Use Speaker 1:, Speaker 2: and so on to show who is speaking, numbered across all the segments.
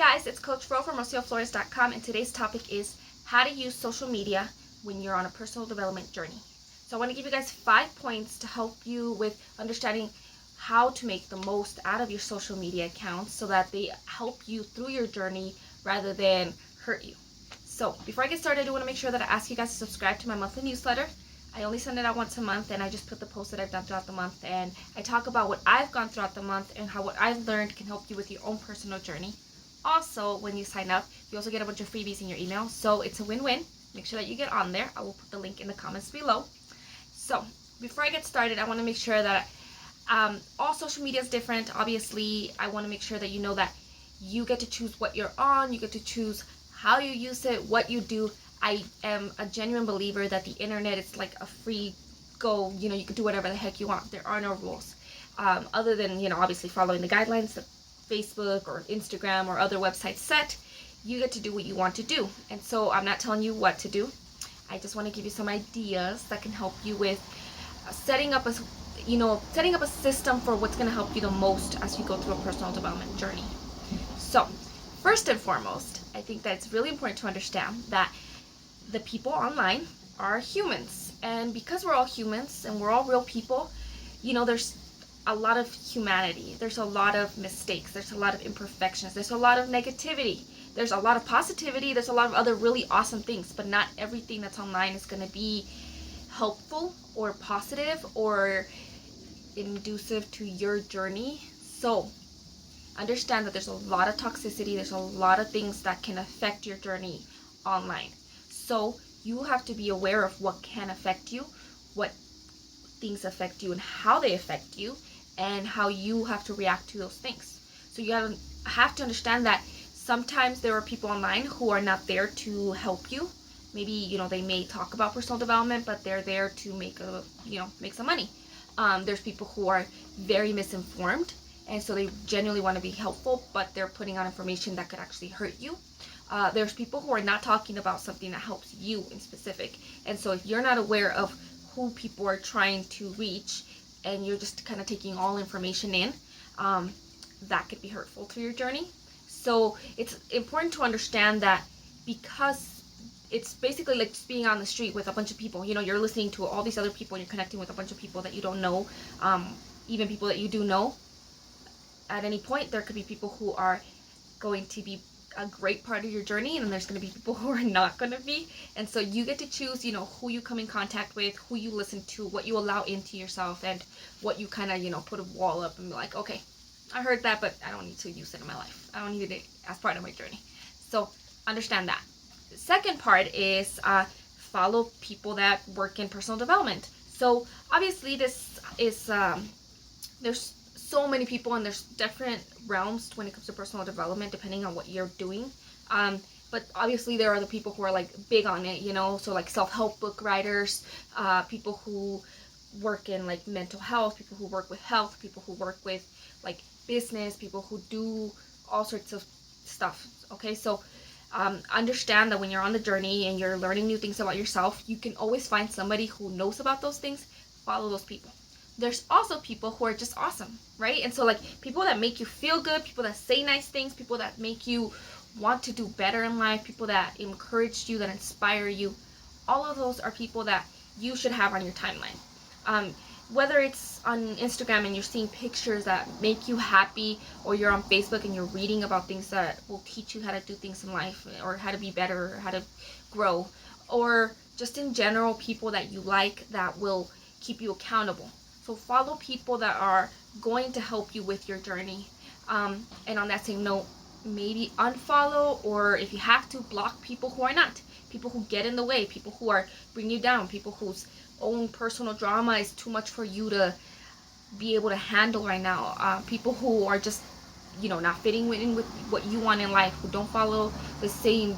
Speaker 1: guys, it's Coach Fro from RocioFlores.com, and today's topic is how to use social media when you're on a personal development journey. So I want to give you guys 5 points to help you with understanding how to make the most out of your social media accounts so that they help you through your journey rather than hurt you. So before I get started, I do want to make sure that I ask you guys to subscribe to my monthly newsletter. I only send it out once a month, and I just put the posts that I've done throughout the month, and I talk about what I've gone throughout the month and how what I've learned can help you with your own personal journey. Also, when you sign up, you also get a bunch of freebies in your email, so it's a win-win. Make sure that you get on there. I will put the link in the comments below. So before I get started, I want to make sure that all social media is different. Obviously, I want to make sure that you know that you get to choose what you're on, you get to choose how you use it, what you do. I am a genuine believer that the internet is like a free go, you can do whatever the heck you want. There are no rules other than, obviously following the guidelines that Facebook or Instagram or other websites set. You get to do what you want to do. And so I'm not telling you what to do. I just want to give you some ideas that can help you with setting up a system for what's going to help you the most as you go through a personal development journey. So first and foremost, I think that it's really important to understand that the people online are humans, and because we're all humans and we're all real people, there's a lot of humanity, there's a lot of mistakes, there's a lot of imperfections, there's a lot of negativity, there's a lot of positivity, there's a lot of other really awesome things, but not everything that's online is going to be helpful or positive or inducive to your journey. So understand that there's a lot of toxicity, there's a lot of things that can affect your journey online. So you have to be aware of what can affect you, what things affect you, and how they affect you, and how you have to react to those things. So you have to understand that sometimes there are people online who are not there to help you. Maybe, they may talk about personal development, but they're there to make some money. There's people who are very misinformed, and so they genuinely want to be helpful, but they're putting out information that could actually hurt you. There's people who are not talking about something that helps you in specific. And so if you're not aware of who people are trying to reach and you're just kind of taking all information in, that could be hurtful to your journey. So it's important to understand that, because it's basically like just being on the street with a bunch of people. You're listening to all these other people and you're connecting with a bunch of people that you don't know, even people that you do know. At any point, there could be people who are going to be a great part of your journey, and then there's going to be people who are not going to be. And so you get to choose, who you come in contact with, who you listen to, what you allow into yourself, and what you kind of, put a wall up and be like, okay, I heard that, but I don't need to use it in my life. I don't need it as part of my journey. So understand that. The second part is follow people that work in personal development. So obviously this is, there's so many people, and there's different realms when it comes to personal development depending on what you're doing. But obviously there are the people who are like big on it, so like self-help book writers, people who work in like mental health, people who work with health, people who work with like business, people who do all sorts of stuff. Okay, so understand that when you're on the journey and you're learning new things about yourself, you can always find somebody who knows about those things. Follow those people. There's also people who are just awesome, right? And so like people that make you feel good, people that say nice things, people that make you want to do better in life, people that encourage you, that inspire you. All of those are people that you should have on your timeline. Whether it's on Instagram and you're seeing pictures that make you happy, or you're on Facebook and you're reading about things that will teach you how to do things in life, or how to be better, or how to grow, or just in general people that you like that will keep you accountable. So follow people that are going to help you with your journey. And on that same note, maybe unfollow, or if you have to, block people who are not. People who get in the way, people who are bringing you down, people whose own personal drama is too much for you to be able to handle right now. People who are just, not fitting in with what you want in life, who don't follow the same,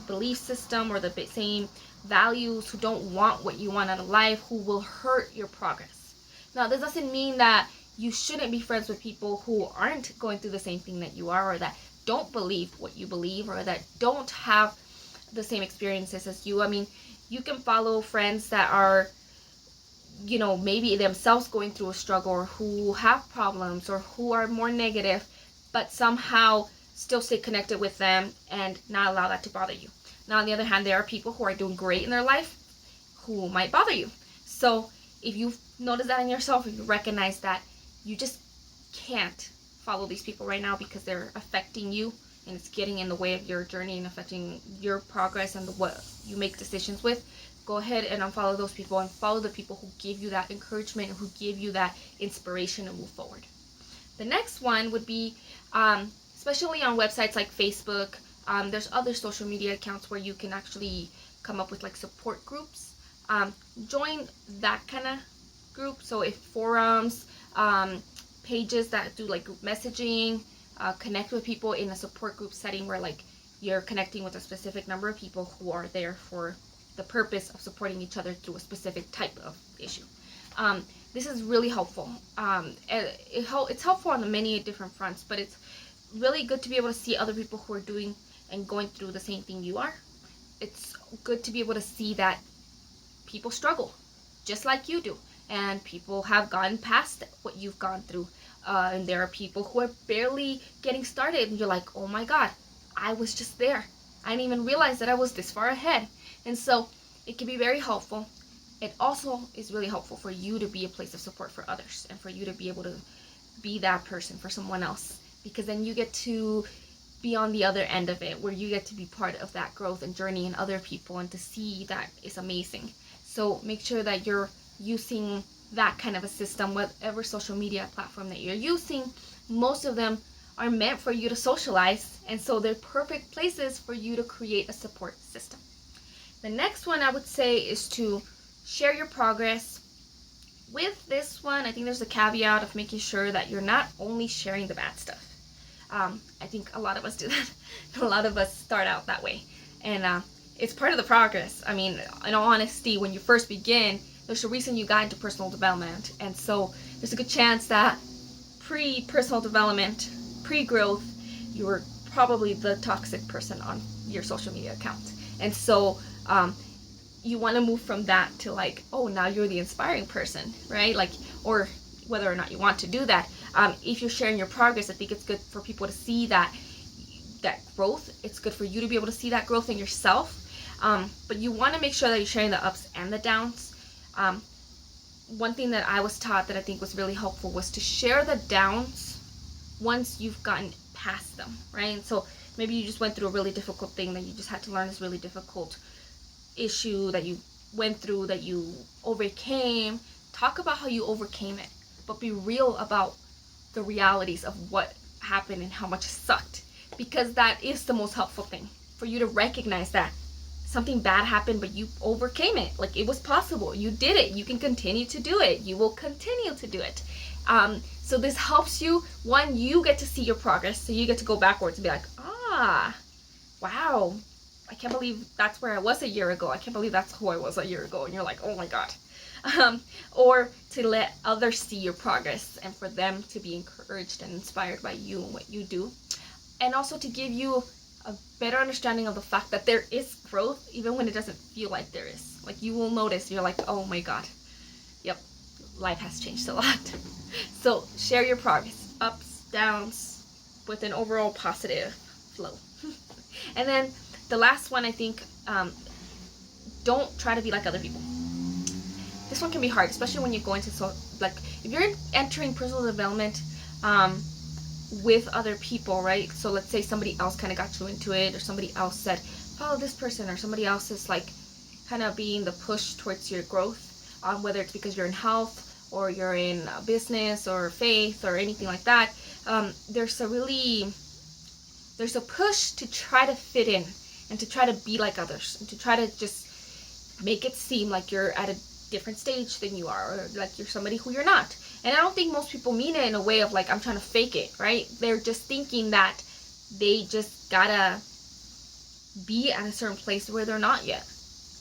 Speaker 1: belief system or the same values, who don't want what you want out of life, who will hurt your progress. Now, this doesn't mean that you shouldn't be friends with people who aren't going through the same thing that you are, or that don't believe what you believe, or that don't have the same experiences as you. I mean, you can follow friends that are, maybe themselves going through a struggle, or who have problems, or who are more negative, but somehow still stay connected with them and not allow that to bother you. Now, on the other hand, there are people who are doing great in their life who might bother you. So if you notice that in yourself, if you recognize that you just can't follow these people right now because they're affecting you and it's getting in the way of your journey and affecting your progress and what you make decisions with, go ahead and unfollow those people and follow the people who give you that encouragement, who give you that inspiration to move forward. The next one would be, especially on websites like Facebook, there's other social media accounts where you can actually come up with like support groups. Join that kind of group. So if forums, pages that do like group messaging, connect with people in a support group setting where like you're connecting with a specific number of people who are there for the purpose of supporting each other through a specific type of issue. This is really helpful. It's helpful on many different fronts, but it's really good to be able to see other people who are doing and going through the same thing you are. It's good to be able to see that people struggle just like you do, and people have gotten past what you've gone through, and there are people who are barely getting started and you're like, oh my god, I was just there, I didn't even realize that I was this far ahead. And so it can be very helpful. It also is really helpful for you to be a place of support for others and for you to be able to be that person for someone else, because then you get to be on the other end of it, where you get to be part of that growth and journey in other people, and to see that is amazing. So make sure that you're using that kind of a system, whatever social media platform that you're using. Most of them are meant for you to socialize, and so they're perfect places for you to create a support system. The next one I would say is to share your progress. With this one, I think there's a caveat of making sure that you're not only sharing the bad stuff. I think a lot of us do that. A lot of us start out that way, and it's part of the progress. I mean, in all honesty, when you first begin, there's a reason you got into personal development, and so there's a good chance that pre-personal development, pre-growth, you were probably the toxic person on your social media account. And so you want to move from that to like, oh, now you're the inspiring person, right? Like, or whether or not you want to do that. If you're sharing your progress, I think it's good for people to see that growth. It's good for you to be able to see that growth in yourself. But you want to make sure that you're sharing the ups and the downs. One thing that I was taught that I think was really helpful was to share the downs once you've gotten past them, right? And so maybe you just went through a really difficult thing that you just had to learn, this really difficult issue that you went through, that you overcame. Talk about how you overcame it, but be real about the realities of what happened and how much it sucked, because that is the most helpful thing, for you to recognize that something bad happened, but you overcame it. Like, it was possible. You did it. You can continue to do it. You will continue to do it. So this helps you. One, you get to see your progress, so you get to go backwards and be like, wow, I can't believe that's where I was a year ago. I can't believe that's who I was a year ago. And you're like, oh my god. Or to let others see your progress and for them to be encouraged and inspired by you and what you do. And also to give you a better understanding of the fact that there is growth even when it doesn't feel like there is. Like, you will notice, you're like, oh my god, yep, life has changed a lot. So share your progress, ups, downs, with an overall positive flow. And then the last one, I think, don't try to be like other people. This one can be hard, especially when you go into, like, if you're entering personal development with other people, right? So let's say somebody else kind of got you into it, or somebody else said, follow this person, or somebody else is like kind of being the push towards your growth, whether it's because you're in health, or you're in business, or faith, or anything like that. There's a push to try to fit in, and to try to be like others, and to try to just make it seem like you're at a different stage than you are, or like you're somebody who you're not. And I don't think most people mean it in a way of like, I'm trying to fake it, right? They're just thinking that they just gotta be at a certain place where they're not yet.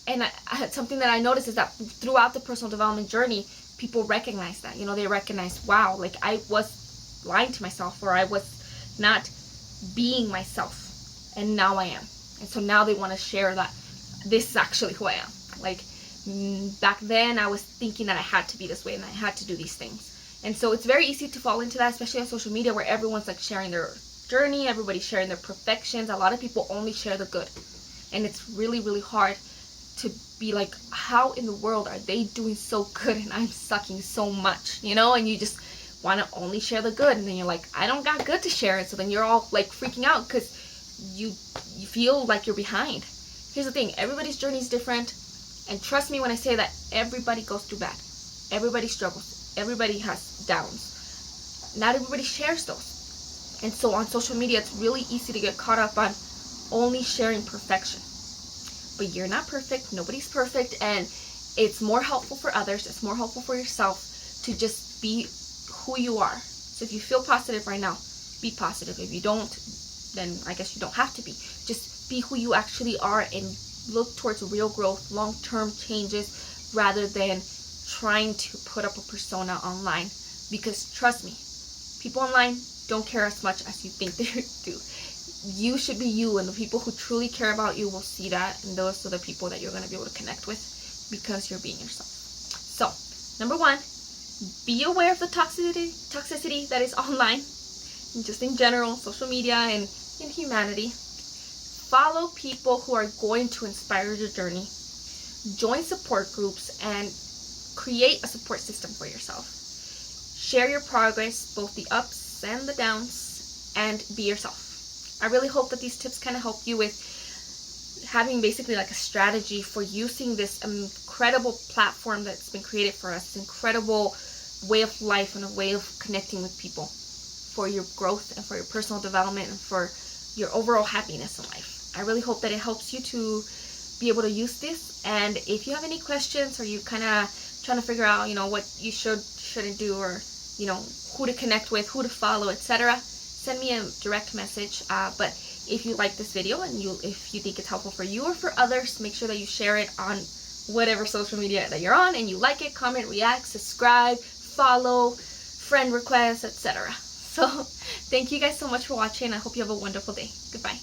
Speaker 1: And something that I noticed is that throughout the personal development journey, people recognize that. You know, they recognize, wow, like I was lying to myself, or I was not being myself, and now I am. And so now they want to share that this is actually who I am. Like, back then I was thinking that I had to be this way and I had to do these things. And so it's very easy to fall into that, especially on social media, where everyone's like sharing their journey. Everybody's sharing their perfections. A lot of people only share the good. And it's really, really hard to be like, how in the world are they doing so good and I'm sucking so much, you know? And you just want to only share the good, and then you're like, I don't got good to share it. So then you're all like freaking out because you feel like you're behind. Here's the thing, everybody's journey is different, and trust me when I say that everybody goes through bad. Everybody struggles. Everybody has downs. Not everybody shares those. And so on social media, it's really easy to get caught up on only sharing perfection. But you're not perfect. Nobody's perfect. And it's more helpful for others. It's more helpful for yourself to just be who you are. So if you feel positive right now, be positive. If you don't, then I guess you don't have to be. Just be who you actually are and look towards real growth, long-term changes, rather than trying to put up a persona online. Because trust me, people online don't care as much as you think they do. You should be you, and the people who truly care about you will see that, and those are the people that you're going to be able to connect with because you're being yourself. So, number one, be aware of the toxicity that is online, and just in general, social media and in humanity. Follow people who are going to inspire your journey. Join support groups and create a support system for yourself. Share your progress, both the ups and the downs, and be yourself. I really hope that these tips kind of help you with having basically like a strategy for using this incredible platform that's been created for us, this incredible way of life and a way of connecting with people for your growth and for your personal development and for your overall happiness in life. I really hope that it helps you to be able to use this. And if you have any questions, or you kind of trying to figure out, what you shouldn't do, or who to connect with, who to follow, etc., send me a direct message. But if you like this video and if you think it's helpful for you or for others, make sure that you share it on whatever social media that you're on, and you like it, comment, react, subscribe, follow, friend requests, etc. So thank you guys so much for watching. I hope you have a wonderful day. Goodbye.